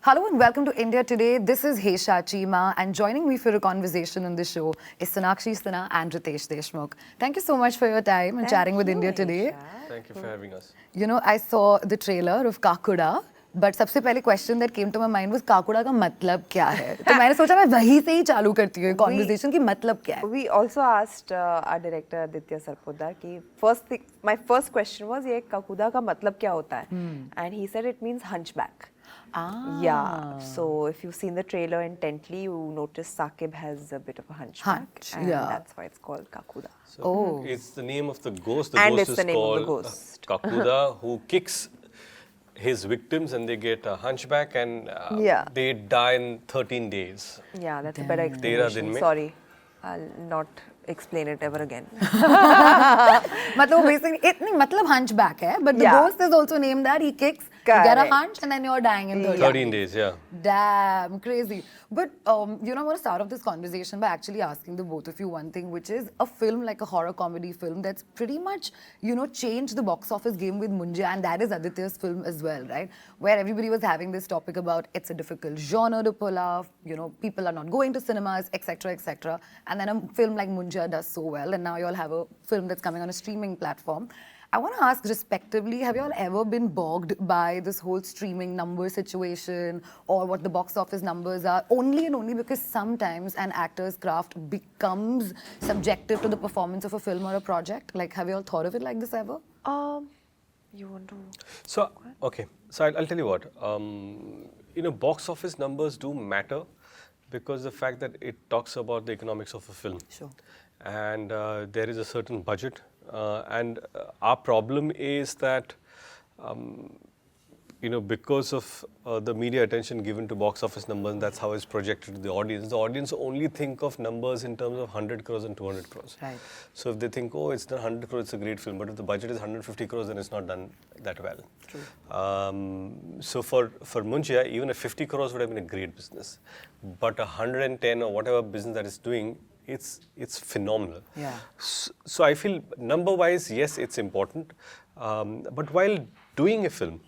Hello and welcome to India Today. This is Hesha Chimah, and joining me for a conversation on the show is Sonakshi Sinha and Riteish Deshmukh. Thank you so much for your time and chatting with India Today. Thank you for having us. You know, I saw the trailer of Kakuda, but सबसे पहले question that came to my mind was Kakuda का मतलब क्या है? तो मैंने सोचा मैं वहीं से ही चालू करती हूँ conversation कि मतलब क्या है? We also asked our director Aditya Sarpordar कि my first question was ये Kakuda का मतलब क्या होता है? And he said it means hunchback. Yeah. So if you've seen the trailer intently, you notice Saqib has a bit of a hunchback, and that's why it's called Kakuda. So it's the name of the ghost. And ghost it's the name of the ghost. Kakuda, who kicks his victims and they get a hunchback and they die in 13 days. Yeah, that's a better explanation. Sorry, I'll not explain it ever again. मतलब basically मतलब hunchback है, but the ghost is also named that. He kicks, you get a hunch, and then you're dying in 13 days. Yeah. Damn, crazy. But you know, I want to start off this conversation by actually asking the both of you one thing, which is a film like a horror comedy film that's pretty much, you know, changed the box office game with Munjya, and that is Aditya's film as well, right? Where everybody was having this topic about it's a difficult genre to pull off, you know, people are not going to cinemas, etc., etc. And then a film like Munjya does so well, and now you all have a film that's coming on a streaming platform. I want to ask respectively, have you all ever been bogged by this whole streaming number situation or what the box office numbers are, only and only because sometimes an actor's craft becomes subjective to the performance of a film or a project? Like, have you all thought of it like this ever? You want to? So, okay. So I'll tell you what. You know, box office numbers do matter because the fact that it talks about the economics of a film. Sure. And there is a certain budget. And our problem is that, you know, because of the media attention given to box office numbers, that's how it's projected to the audience. The audience only think of numbers in terms of 100 crores and 200 crores. Right. So if they think, oh, it's done 100 crores, it's a great film. But if the budget is 150 crores, then it's not done that well. True. So for Munjya, even a 50 crores would have been a great business. But 110 or whatever business that it's doing, it's phenomenal. Yeah. So I feel number-wise, yes, it's important. But while doing a film,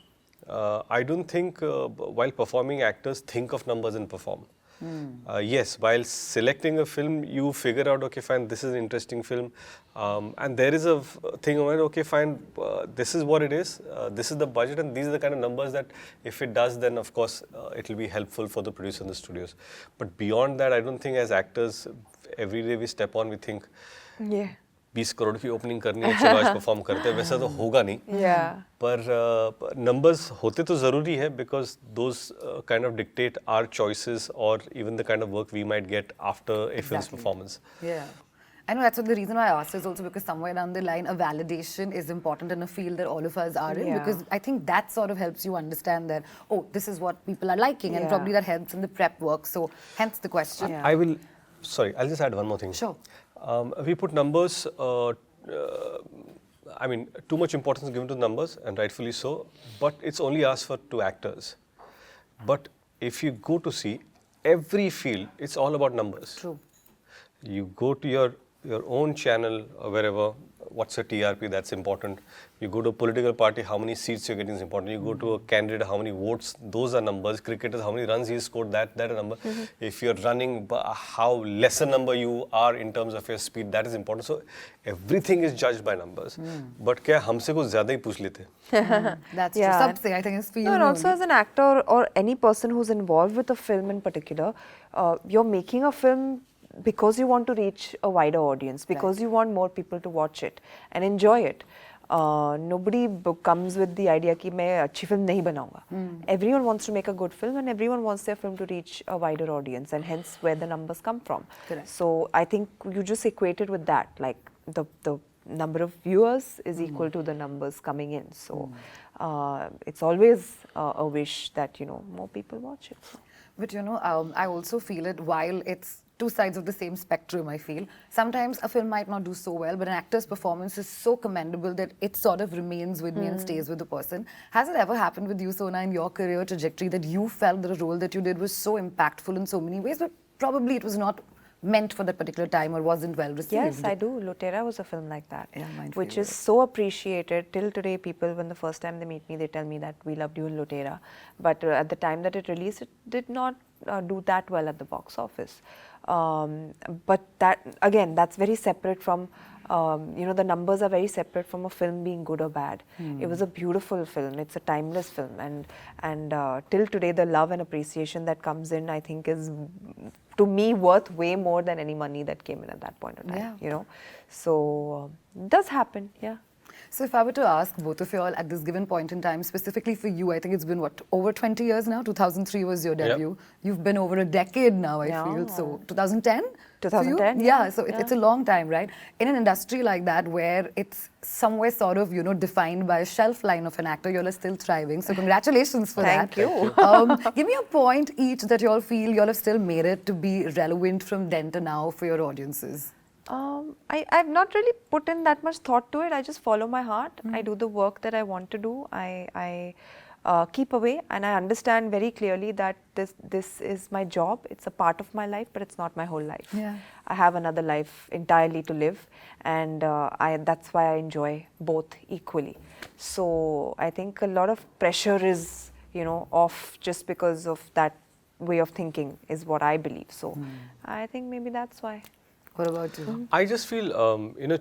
I don't think while performing actors think of numbers and perform. Yes, while selecting a film, you figure out, okay, fine, this is an interesting film. And there is a thing of, okay, fine, this is what it is. This is the budget and these are the kind of numbers that if it does, then of course, it will be helpful for the producer and the studios. But beyond that, I don't think as actors, every day we step on, we think, 20 crore की opening करनी है, चलो आज perform करते हैं, वैसा तो होगा नहीं. पर numbers होते तो ज़रूरी है because those kind of dictate our choices or even the kind of work we might get after a film's performance. Yeah. I know that's what the reason why I asked is also because somewhere down the line, a validation is important in a field that all of us are in, because I think that sort of helps you understand that, oh, this is what people are liking, and probably that helps in the prep work. So hence the question. I'll just add one more thing. Sure. We put numbers, I mean, too much importance given to numbers, and rightfully so, but it's only asked for 2 actors. But if you go to see every field, it's all about numbers. True. You go to your own channel or wherever, what's your TRP, that's important. You go to a political party, how many seats you're getting is important. You go to a candidate, how many votes, those are numbers. Cricketers, how many runs he scored, that a number. If you're running, how less a number you are in terms of your speed, that is important. So everything is judged by numbers. But क्या हमसे कुछ ज़्यादा ही पूछ लेते? That's true. Sabse, I think, is feeling. No, and also as an actor or any person who's involved with a film in particular, you're making a film because you want to reach a wider audience, because you want more people to watch it and enjoy it. Nobody comes with the idea कि मैं अच्छी film नहीं बनाऊंगा. Everyone wants to make a good film and everyone wants their film to reach a wider audience, and hence where the numbers come from. Correct. So I think you just equate it with that, like the number of viewers is equal to the numbers coming in. So it's always a wish that, you know, more people watch it. So. But you know, I also feel it while it's 2 sides of the same spectrum, I feel. Sometimes a film might not do so well, but an actor's performance is so commendable that it sort of remains with me and stays with the person. Has it ever happened with you, Sona, in your career trajectory that you felt that a role that you did was so impactful in so many ways, but probably it was not meant for that particular time or wasn't well received? Yes, I do. Lotera was a film like that, Yeah, mine which favorite. is so appreciated. Till today, people, when the first time they meet me, they tell me that we loved you in Lotera. But at the time that it released, it did not do that well at the box office. But that, again, that's very separate from, the numbers are very separate from a film being good or bad. It was a beautiful film. It's a timeless film. And till today, the love and appreciation that comes in, I think, is, to me, worth way more than any money that came in at that point of time, Yeah. So, it does happen, yeah. So if I were to ask both of you all at this given point in time, specifically for you, I think it's been, what, over 20 years now? 2003 was your debut. You've been over a decade now, I feel. So 2010? 2010, Yeah, so it's a long time, right? In an industry like that where it's somewhere sort of, defined by a shelf line of an actor, you're still thriving. So congratulations for that. Thank you. Give me a point each that you all feel you all have still made it to be relevant from then to now for your audiences. I've not really put in that much thought to it. I just follow my heart. I do the work that I want to do. I keep away, and I understand very clearly that this is my job. It's a part of my life, but it's not my whole life. Yeah. I have another life entirely to live, and that's why I enjoy both equally. So I think a lot of pressure is, off just because of that way of thinking is what I believe. So I think maybe that's why. What about you? I just feel,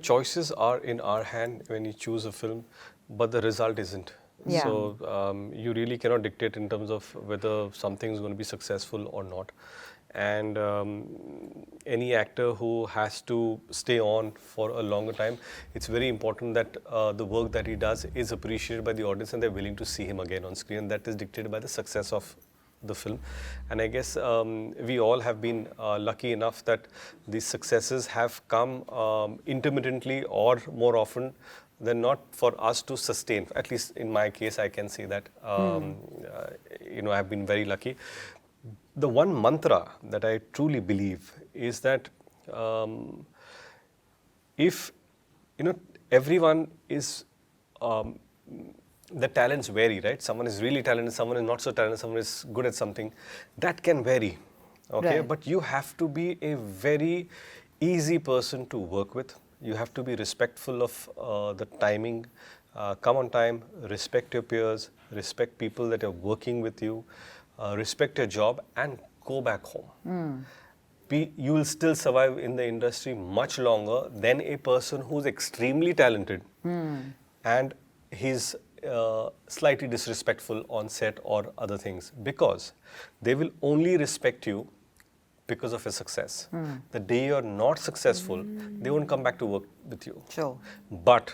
choices are in our hand when you choose a film, but the result isn't. Yeah. So you really cannot dictate in terms of whether something is going to be successful or not. And any actor who has to stay on for a longer time, it's very important that the work that he does is appreciated by the audience and they're willing to see him again on screen. And that is dictated by the success of the film. And I guess we all have been lucky enough that these successes have come intermittently or more often than not for us to sustain. At least in my case, I can say that, I've been very lucky. The one mantra that I truly believe is that if, everyone is, the talents vary, right? Someone is really talented, someone is not so talented, someone is good at something. That can vary, okay? Right. But you have to be a very easy person to work with. You have to be respectful of the timing, come on time, respect your peers, respect people that are working with you, respect your job and go back home. You will still survive in the industry much longer than a person who's extremely talented and he's slightly disrespectful on set or other things, because they will only respect you because of your success. The day you're not successful, they won't come back to work with you. Sure. But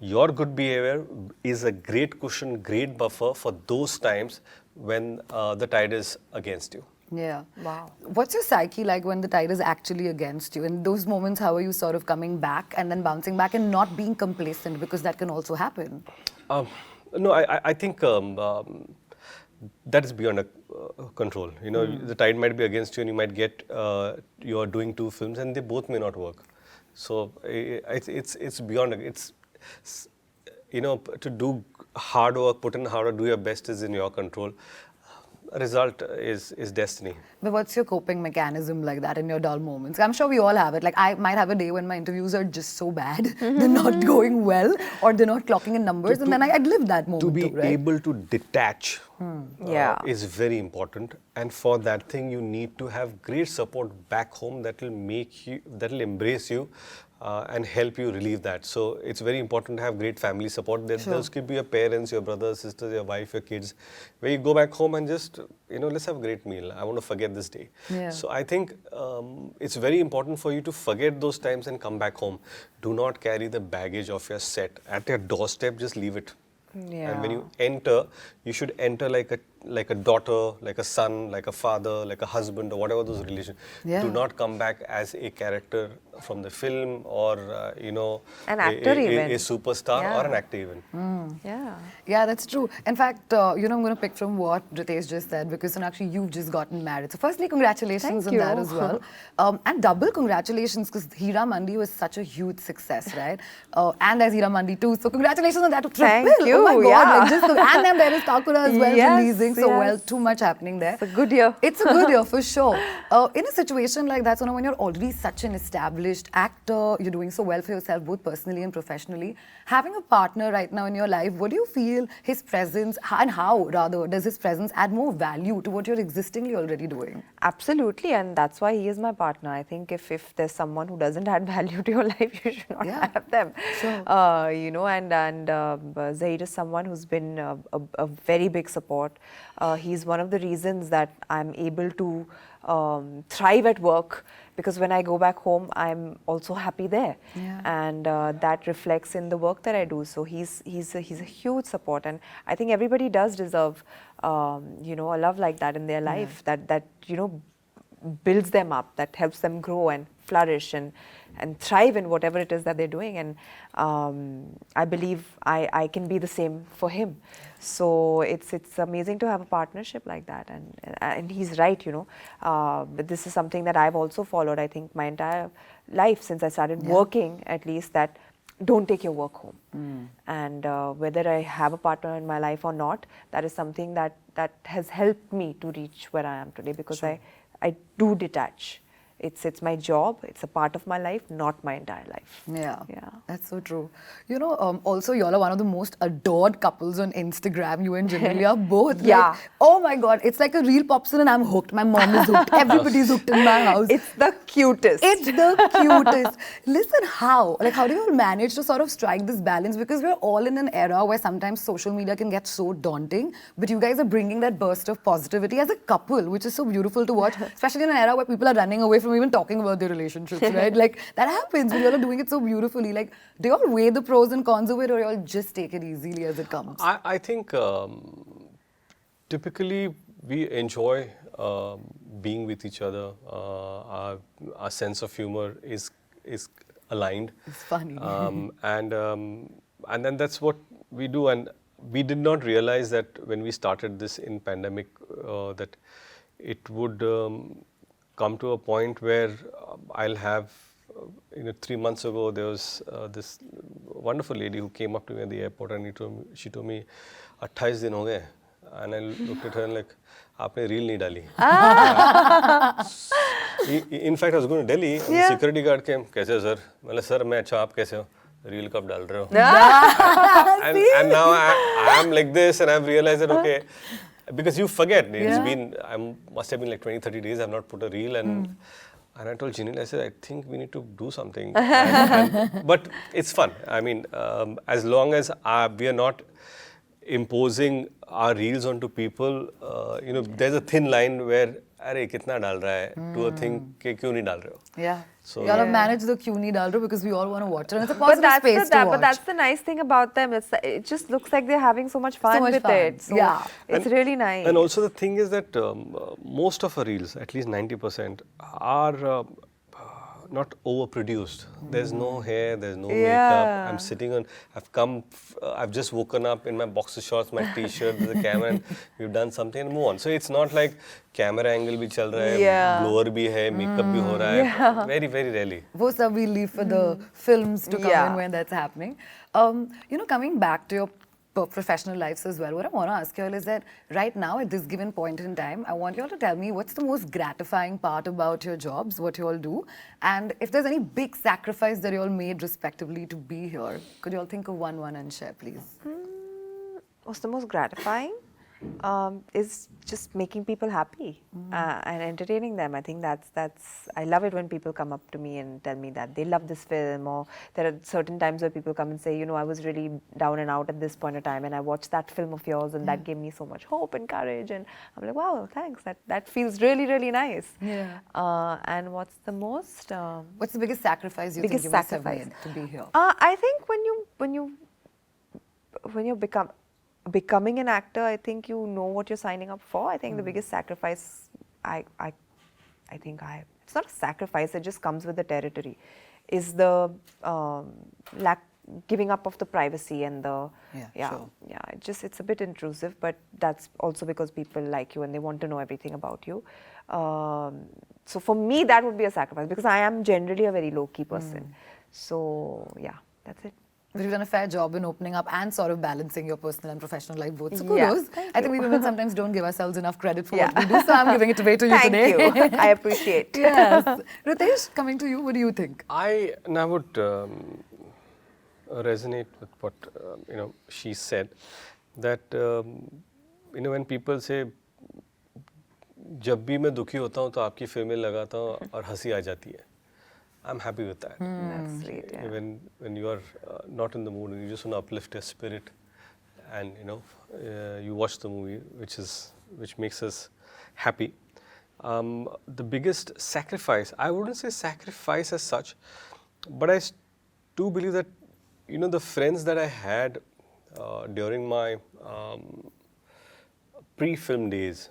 your good behavior is a great cushion, great buffer for those times when the tide is against you. Yeah. Wow. What's your psyche like when the tide is actually against you? In those moments, how are you sort of coming back and then bouncing back and not being complacent, because that can also happen? No, I think that is beyond control. The tide might be against you and you might get, you are doing 2 films and they both may not work. So it's beyond, to do hard work, put in hard work, do your best is in your control. Result is destiny. But what's your coping mechanism like that in your dull moments? I'm sure we all have it. Like, I might have a day when my interviews are just so bad, they're not going well, or they're not clocking in numbers, and then I'd live that moment To be too, right? able to detach is very important, and for that thing you need to have great support back home that will embrace you and help you relieve that. So it's very important to have great family support. Those could be your parents, your brothers, sisters, your wife, your kids, where you go back home and just, let's have a great meal. I want to forget this day. Yeah. So I think it's very important for you to forget those times and come back home. Do not carry the baggage of your set. At your doorstep, just leave it. Yeah. And when you enter, you should enter like a daughter, like a son, like a father, like a husband, or whatever those relations. Yeah. Do not come back as a character from the film or, An actor even. a superstar Yeah. or an actor even. Yeah. Yeah, that's true. In fact, I'm going to pick from what Riteish just said, because Sonakshi, you've just gotten married. So firstly, congratulations Thank on that you. as well. And double congratulations, because Heera Mandi was such a huge success, right? And there's Heera Mandi too. So congratulations on that. Thank Triple. you, Oh my God. yeah. And then there is Kakuda as well Yes. releasing. doing so well, yes. too much happening there. It's a good year. It's a good year for sure. In a situation like that, Sona, when you're already such an established actor, you're doing so well for yourself, both personally and professionally, having a partner right now in your life, what do you feel his presence, and how rather, does his presence add more value to what you're existingly already doing? Absolutely, and that's why he is my partner. I think if there's someone who doesn't add value to your life, you should not have them. Sure. You know, and Zaheer is someone who's been a very big support. He's one of the reasons that I'm able to thrive at work, because when I go back home, I'm also happy there, and that reflects in the work that I do. So he's a huge support, and I think everybody does deserve you know, a love like that in their life, that you know, builds them up, that helps them grow and flourish and thrive in whatever it is that they're doing. And I believe I can be the same for him. So it's amazing to have a partnership like that. And he's right, you know. But this is something that I've also followed, I think, my entire life since I started working, at least, that don't take your work home. And whether I have a partner in my life or not, that is something that has helped me to reach where I am today, because I do detach. It's my job, it's a part of my life, not my entire life. Yeah, Yeah. that's so true. You know, also y'all are one of the most adored couples on Instagram. You and Janelle are both Yeah. like, oh my God, it's like a reel pops in and I'm hooked. My mom is hooked. Everybody's hooked in my house. It's the cutest. It's the cutest. Listen, how? Like, how do you all manage to sort of strike this balance? Because we're all in an era where sometimes social media can get so daunting, but you guys are bringing that burst of positivity as a couple, which is so beautiful to watch, especially in an era where people are running away from even talking about their relationships, right? Like, that happens, but you all are doing it so beautifully. Like, do you all weigh the pros and cons of it, or you all just take it easily as it comes? I think typically we enjoy being with each other. Our sense of humor is aligned. It's funny. And then that's what we do. And we did not realize that when we started this in pandemic, that it would come to a point where I'll have, 3 months ago, there was this wonderful lady who came up to me at the airport, and she told me, 28 din ho gaye. And I looked at her and like, aapne reel nahi dali. In fact, I was going to Delhi, and the security guard came, kaise ho sir? Maine sir, main acha, aap kaise ho? Reel kab dal rahe ho? And now I am like this, and I've realized that, okay, because you forget, it's been, must have been like 20-30 days I've not put a reel, and I told Janelle, I said, I think we need to do something. But it's fun. I mean, as long as we are not imposing our reels onto people, there's a thin line where, अरे कितना डाल रहा है, to a thing कि क्यों नहीं डाल रहे हो. Yeah. So you all have managed the क्यों नहीं डाल रहे हो because we all want to watch it. And it's a positive space to watch. But that's the nice thing about them. It just looks like they're having so much fun with it. So it's really nice. And also the thing is that most of our reels, at least 90%, are not overproduced. There's no hair, there's no makeup. I'm sitting on, I've just woken up in my boxer shorts, my t-shirt, there's a camera, and we've done something and move on. So it's not like camera angle bhi chal raha hai, blower bhi hai, makeup bhi ho raha hai. Very, very rarely. Wo sab we leave for the films to come in when that's happening. Coming back to your professional lives as well, what I want to ask you all is that right now at this given point in time, I want you all to tell me what's the most gratifying part about your jobs, what you all do, and if there's any big sacrifice that you all made respectively to be here. Could you all think of one and share, please? What's the most gratifying? Is just making people happy and entertaining them. I think that's I love it when people come up to me and tell me that they love this film, or there are certain times where people come and say, I was really down and out at this point of time, and I watched that film of yours, and that gave me so much hope and courage, and I'm like, wow, thanks, that feels really, really nice. And what's the most what's the biggest sacrifice you think you must have made to be here? I think when you becoming an actor, I think you know what you're signing up for. I think the biggest sacrifice, it's not a sacrifice, it just comes with the territory, is the giving up of the privacy and the, it's a bit intrusive, but that's also because people like you and they want to know everything about you. So for me, that would be a sacrifice, because I am generally a very low-key person. So yeah, that's it. But you've done a fair job in opening up and sort of balancing your personal and professional life both. So Yeah, kudos. thank I think we you. women sometimes don't give ourselves enough credit for Yeah. what we do, so I'm giving it away to you Thank today. you. I appreciate. Yes. Ritesh, coming to you, what do you think? I now would resonate with what she said, that when people say जब भी मैं दुखी होता हूँ तो आपकी फिल्में लगाता हूँ और हंसी आ जाती है. I'm happy with that. That's sweet, yeah. When you are not in the mood and you just want to uplift your spirit, and you watch the movie, which makes us happy. The biggest sacrifice, I wouldn't say sacrifice as such, but I do believe that the friends that I had during my pre-film days,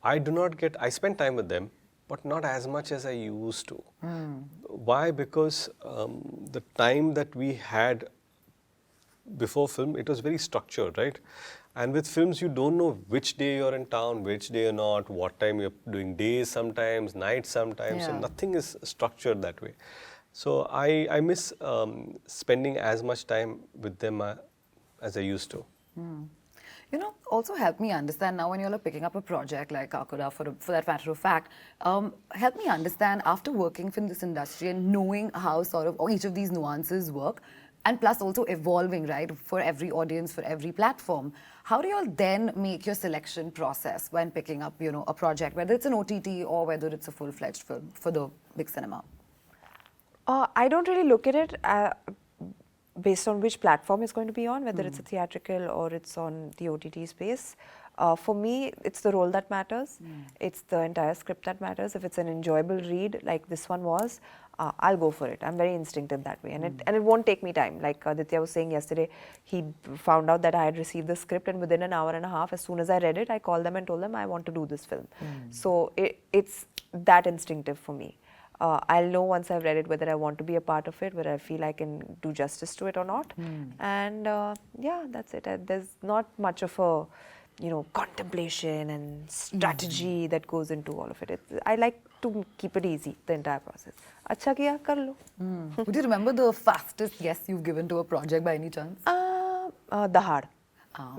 I spend time with them, but not as much as I used to. Why? Because the time that we had before film, it was very structured, right? And with films, you don't know which day you're in town, which day you're not, what time you're doing, days sometimes, nights sometimes, so Yeah. nothing is structured that way. So I miss spending as much time with them as I used to. Also help me understand now when you're picking up a project like Kakuda, for that matter of fact, help me understand after working in this industry and knowing how each of these nuances work, and plus also evolving, right, for every audience, for every platform. How do you all then make your selection process when picking up, a project, whether it's an OTT or whether it's a full-fledged film for the big cinema? I don't really look at it based on which platform it's going to be on, whether it's a theatrical or it's on the OTT space. For me, it's the role that matters. It's the entire script that matters. If it's an enjoyable read, like this one was, I'll go for it. I'm very instinctive that way. And it won't take me time. Like Aditya was saying yesterday, he found out that I had received the script, and within an hour and a half, as soon as I read it, I called them and told them I want to do this film. So it's that instinctive for me. I'll know once I've read it whether I want to be a part of it, whether I feel I can do justice to it or not. And yeah, that's it. There's not much of a contemplation and strategy that goes into all of it. I like to keep it easy, the entire process. Acha kiya, kar lo. Would you remember the fastest yes you've given to a project by any chance? Dahad.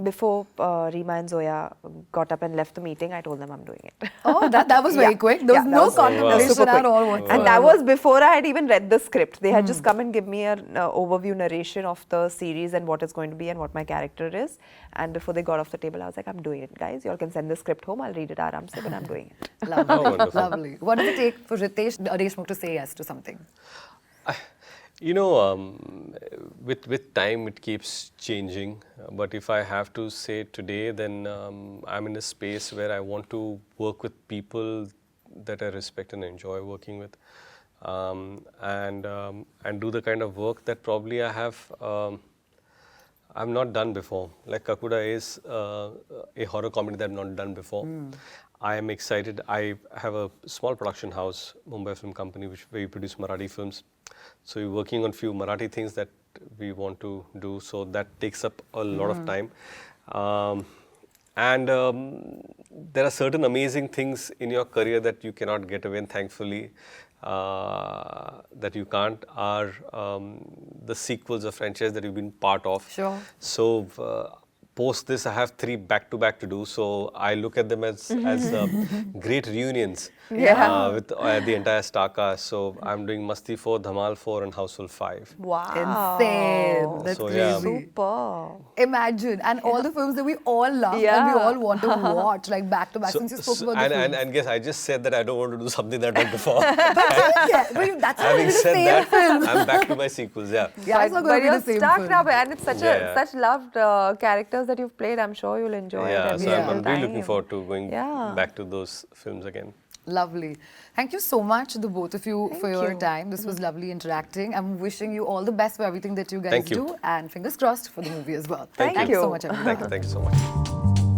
Before Reema and Zoya got up and left the meeting, I told them I'm doing it. Oh, that was very quick. There was that no was contemplation super at quick. all whatsoever. And that was before I had even read the script. They had just come and give me an overview narration of the series and what it's going to be and what my character is. And before they got off the table, I was like, I'm doing it, guys. You all can send the script home. I'll read it aram se, but I'm doing it. Lovely. Oh, wonderful. Lovely. What does it take for Deshmukh to say yes to something? With time it keeps changing, but if I have to say today, then I'm in a space where I want to work with people that I respect and enjoy working with, and do the kind of work that probably I've not done before. Like Kakuda is a horror comedy that I've not done before. I am excited. I have a small production house, Mumbai Film Company, where we produce Marathi films. So we're working on few Marathi things that we want to do. So that takes up a lot of time. And there are certain amazing things in your career that you cannot get away, and thankfully that you can't, are the sequels of franchise that you've been part of. Sure. So post this, I have 3 back-to-back to do. So I look at them as great reunions with the entire star cast. So I'm doing Masti 4, Dhamal 4 and Houseful 5. Wow. Insane. That's So, crazy. yeah. Super. Imagine. And all the films that we all love and we Yeah. all want to watch, like back to back, since you spoke about the films. and guess I just said that I don't want to do something that I've done before. But that's not Having the said same that, film. I'm back to my sequels, yeah. Yeah, it's not But going to you're be the same stuck film. now, and it's such Yeah. such loved characters that you've played. I'm sure you'll enjoy it. Yeah, every so single I'm really looking time. forward to going Yeah. back to those films again. Lovely. Thank you so much, the both of you, for your you. time. This was lovely interacting. I'm wishing you all the best for everything that you guys Thank you. do, and fingers crossed for the movie as well. Thank Thank you you. so much, everyone. Thank you so much.